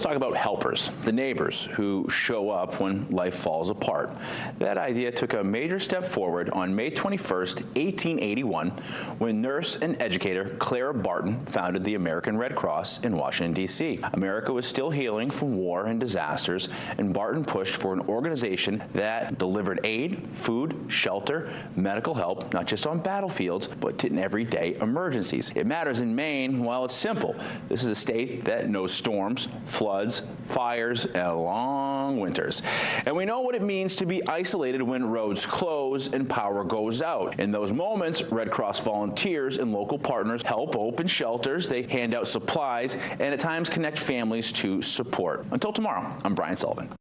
let's talk about helpers, the neighbors who show up when life falls apart. That idea took a major step forward on May 21st, 1881, when nurse and educator Clara Barton founded the American Red Cross in Washington, D.C. America was still healing from war and disasters, and Barton pushed for an organization that delivered aid, food, shelter, medical help, not just on battlefields, but in everyday emergencies. It matters in Maine. Well, it's simple. This is a state that knows storms, floods, fires, and long winters. And we know what it means to be isolated when roads close and power goes out. In those moments, Red Cross volunteers and local partners help open shelters, they hand out supplies, and at times connect families to support. Until tomorrow, I'm Brian Sullivan.